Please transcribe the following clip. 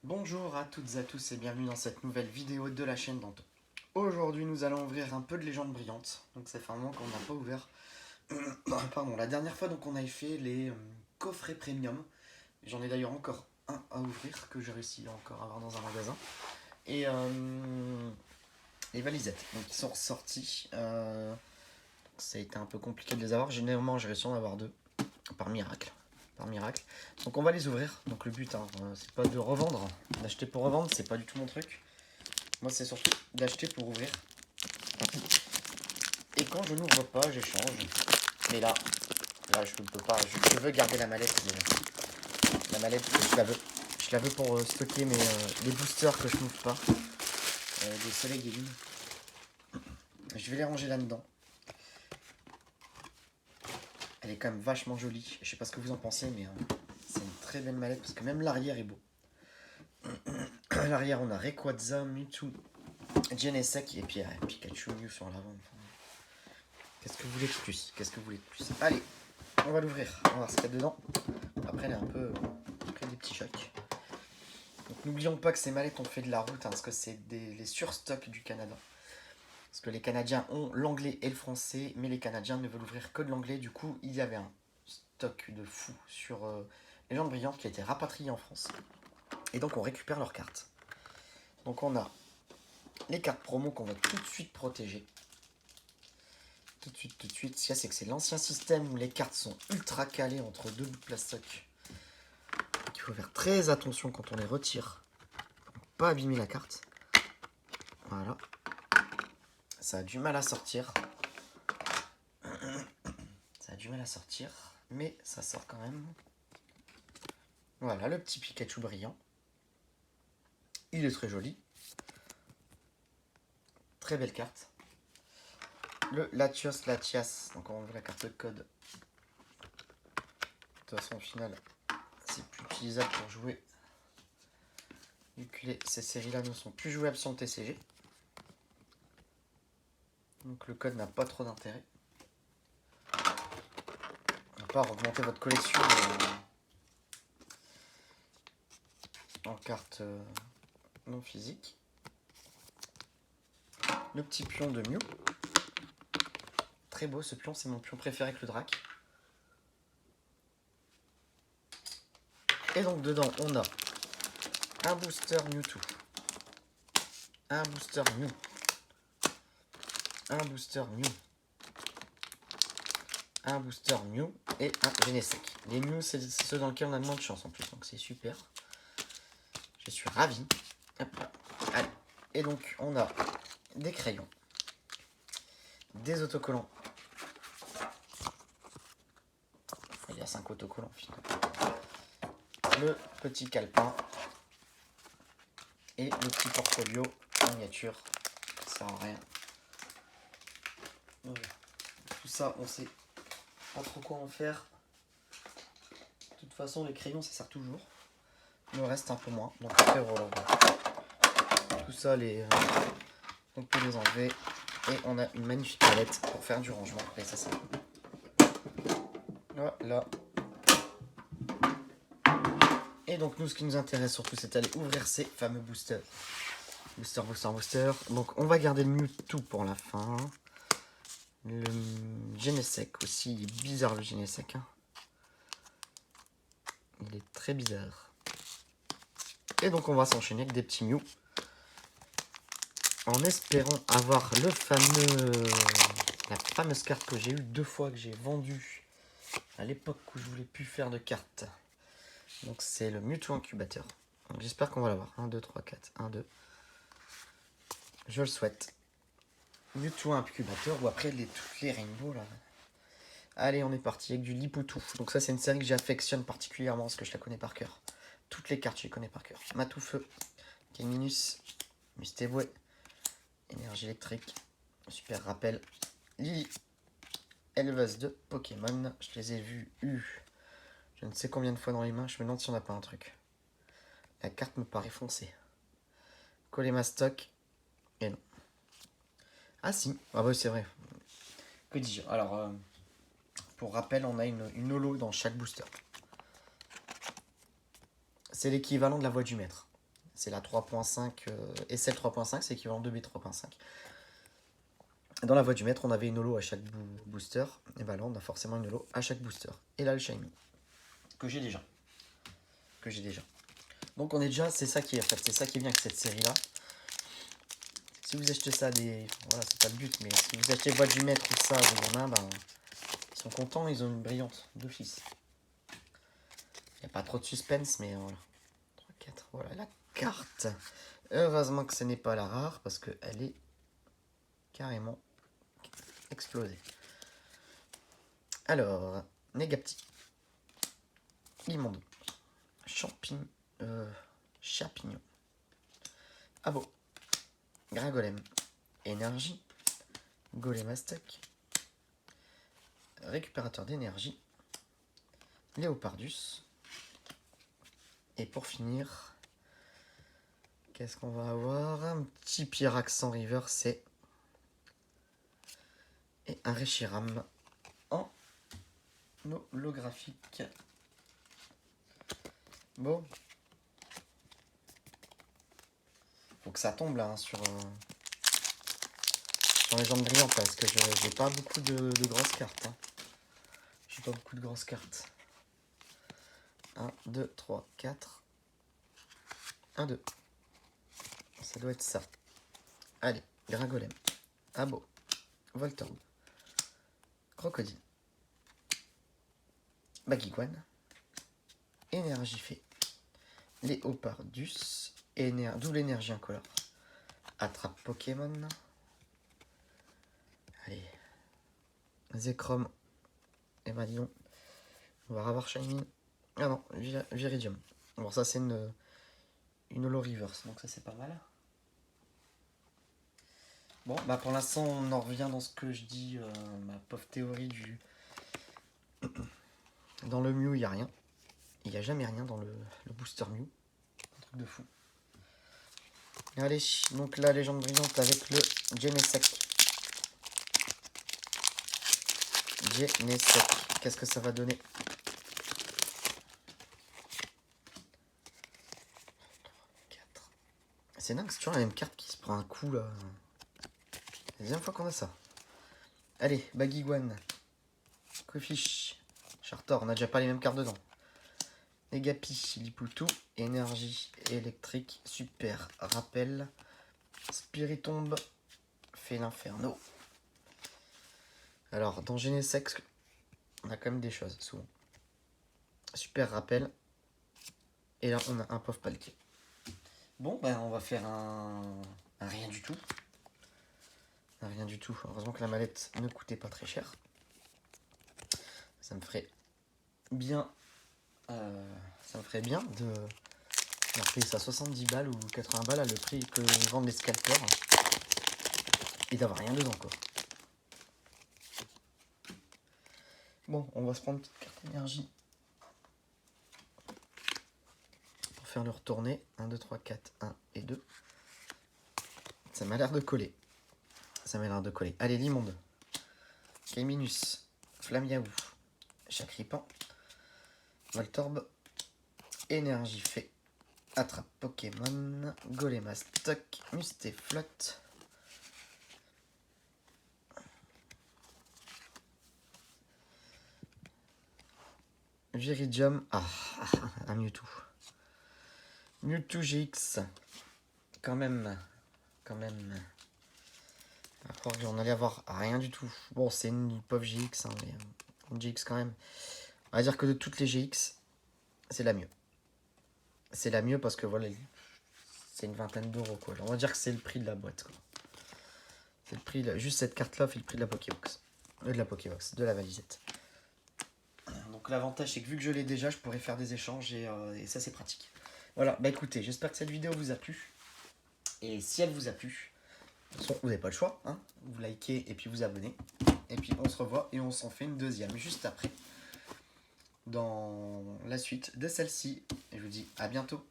Bonjour à toutes et à tous et bienvenue dans cette nouvelle vidéo de la chaîne Danto. Aujourd'hui nous allons ouvrir un peu de légendes brillantes. Donc ça fait un moment qu'on n'a pas ouvert. Pardon, la dernière fois donc on avait fait les coffrets premium. J'en ai d'ailleurs encore un à ouvrir que j'ai réussi à encore avoir dans un magasin. Et les valisettes donc qui sont ressorties. Ça a été un peu compliqué de les avoir. Généralement j'ai réussi à en avoir deux par miracle. Donc on va les ouvrir. Donc le but, c'est pas de revendre, d'acheter pour revendre, c'est pas du tout mon truc. Moi c'est surtout d'acheter pour ouvrir. Et quand je n'ouvre pas, j'échange. Mais là je ne peux pas. Je veux garder la mallette déjà. La mallette, je la veux pour stocker les boosters que je n'ouvre pas. Des soleil et lune. Je vais les ranger là-dedans. Elle est quand même vachement jolie. Je sais pas ce que vous en pensez, mais c'est une très belle mallette parce que même l'arrière est beau. À l'arrière, on a Rayquaza, Mewtwo, Genesect et puis Pikachu, Mew sur l'avant. Qu'est-ce que vous voulez de plus? Allez, on va l'ouvrir. On va voir ce qu'il y a dedans. Après, elle est un peu après des petits chocs. Donc, n'oublions pas que ces mallettes ont fait de la route parce que c'est les surstocks du Canada. Parce que les Canadiens ont l'anglais et le français, mais les Canadiens ne veulent ouvrir que de l'anglais. Du coup, il y avait un stock de fou sur les Légendes Brillantes qui a été rapatrié en France. Et donc, on récupère leurs cartes. Donc, on a les cartes promo qu'on va tout de suite protéger. Tout de suite. Ce qu'il y a, c'est que c'est l'ancien système où les cartes sont ultra calées entre deux bouts de plastoc. Il faut faire très attention quand on les retire. Pour ne pas abîmer la carte. Voilà. Ça a du mal à sortir. Mais ça sort quand même. Voilà, le petit Pikachu brillant. Il est très joli. Très belle carte. Le Latios Latias. Donc on ouvre la carte de code. De toute façon, au final, c'est plus utilisable pour jouer. Vu que ces séries-là ne sont plus jouables sur le TCG. Donc le code n'a pas trop d'intérêt. À part augmenter votre collection en cartes non physiques. Le petit pion de Mew. Très beau ce pion, c'est mon pion préféré avec le drac. Et donc dedans on a un booster Mewtwo. Un booster Mew. Un booster Mew. Un booster Mew et un Genesect. Les Mew, c'est ceux dans lesquels on a le moins de chance en plus, donc c'est super. Je suis ravi. Allez. Et donc, on a des crayons, des autocollants. Il y a 5 autocollants finalement. Le petit calepin et le petit portfolio miniature. Ça sert à rien. Voilà. Tout ça, on sait pas trop quoi en faire. De toute façon, les crayons, ça sert toujours. Le reste, un peu moins. Donc après, voilà. Tout ça, on peut les enlever. Et on a une magnifique palette pour faire du rangement. Et ça, c'est voilà. Et donc, nous, ce qui nous intéresse surtout, c'est d'aller ouvrir ces fameux boosters. Booster. Donc, on va garder le Mewtwo pour la fin. Le Genesect aussi. Il est bizarre, le Genesect. Hein. Il est très bizarre. Et donc, on va s'enchaîner avec des petits Mew. En espérant avoir la fameuse carte que j'ai eue 2 fois, que j'ai vendue à l'époque où je voulais plus faire de cartes. Donc c'est le Mewtwo Incubateur. J'espère qu'on va l'avoir. 1, 2, 3, 4. 1, 2. Je le souhaite. Mewtwo Incubateur ou après toutes les Rainbow là. Allez, on est parti avec du Lipoutou. Donc ça c'est une série que j'affectionne particulièrement parce que je la connais par cœur. Toutes les cartes je les connais par cœur. Matoufeu, Kelminus, Mustéboué, Énergie électrique, Super rappel, Lily, éleveuse de Pokémon. Je les ai vus je ne sais combien de fois dans les mains. Je me demande si on n'a pas un truc. La carte me paraît foncée. Colémastoc. Et non. Ah si. Ah bah c'est vrai. Que dis-je? Alors, pour rappel, on a une holo dans chaque booster. C'est l'équivalent de la voix du maître. C'est la 3.5 et celle 3.5, c'est équivalent 2B 3.5. Dans la voie du maître, on avait une holo à chaque booster. Et bah là, on a forcément une holo à chaque booster. Et là, le shiny. Que j'ai déjà. Donc on est déjà, c'est ça qui est en fait, c'est ça qui est bien avec cette série-là. Si vous achetez ça des... Voilà, c'est pas le but, mais si vous achetez voie du maître ou ça, il y en a, ben, ils sont contents, ils ont une brillante d'office. Il n'y a pas trop de suspense, mais voilà. 3, 4, voilà la carte. Heureusement que ce n'est pas la rare, parce qu'elle est carrément explosée. Alors, Negapti. Limondo. Chapignon. Abo. Gringolem. Énergie. Golemastek. Récupérateur d'énergie. Léopardus. Et pour finir, qu'est-ce qu'on va avoir? Un petit Pyrax sans river, c'est. Et un Reshiram en holographique. Bon. Faut que ça tombe là hein, sur les jambes brillantes parce que j'ai pas beaucoup de grosses cartes. Hein. J'ai pas beaucoup de grosses cartes. 1, 2, 3, 4. 1, 2. Ça doit être ça. Allez, Gringolem. Abo. Voltorb. Crocodile. Baguiguane. Énergifée. Léopardus. Double énergie incolore. Attrape Pokémon. Allez. Zekrom. Et ben dis donc. On va revoir Shiny. Ah non, Viridium. Bon ça c'est une holo reverse, donc ça c'est pas mal. Bon, bah pour l'instant on en revient dans ce que je dis, ma pauvre théorie du... Dans le Mew il n'y a rien. Il n'y a jamais rien dans le booster Mew. Un truc de fou. Allez, donc la légende brillante avec le Genesect. Qu'est-ce que ça va donner? C'est dingue, c'est toujours la même carte qui se prend un coup là. C'est la deuxième fois qu'on a ça. Allez, Baguiguane. Cofish. Chartor, on a déjà pas les mêmes cartes dedans. Negapi, Lipoutou. Énergie électrique. Super. Rappel. Spiritombe. Fait l'inferno. Alors, dans Genesect, on a quand même des choses, souvent. Super rappel. Et là, on a un pauvre Palkia. Bon, ben, on va faire un rien du tout. Un rien du tout. Heureusement que la mallette ne coûtait pas très cher. Ça me ferait bien... ça me ferait bien de payer ça 70 balles ou 80 balles à le prix que vendent les scalpers. Et d'avoir rien dedans, quoi. Bon, on va se prendre une petite carte énergie. Pour faire le retourner. 1, 2, 3, 4, 1 et 2. Ça m'a l'air de coller. Allez, Limonde. Kéminus. Flamiaou. Chakripan. Voltorb. Énergie fait. Attrape Pokémon. Golemastok. Mustéflotte. Viridium. Un Mewtwo. Mewtwo GX. Quand même. À croire qu'on allait avoir rien du tout. Bon, c'est une pauvre GX, hein, mais une GX quand même. On va dire que de toutes les GX, c'est la mieux. C'est la mieux parce que voilà, c'est une vingtaine d'euros, quoi. On va dire que c'est le prix de la boîte, quoi. C'est le prix, juste cette carte-là fait le prix de la Pokébox. De la valisette. Donc l'avantage, c'est que vu que je l'ai déjà, je pourrais faire des échanges et ça, c'est pratique. Voilà, bah écoutez, j'espère que cette vidéo vous a plu. Et si elle vous a plu, de toute façon, vous n'avez pas le choix, hein. Vous likez et puis vous abonnez. Et puis on se revoit et on s'en fait une deuxième juste après. Dans la suite de celle-ci. Et je vous dis à bientôt.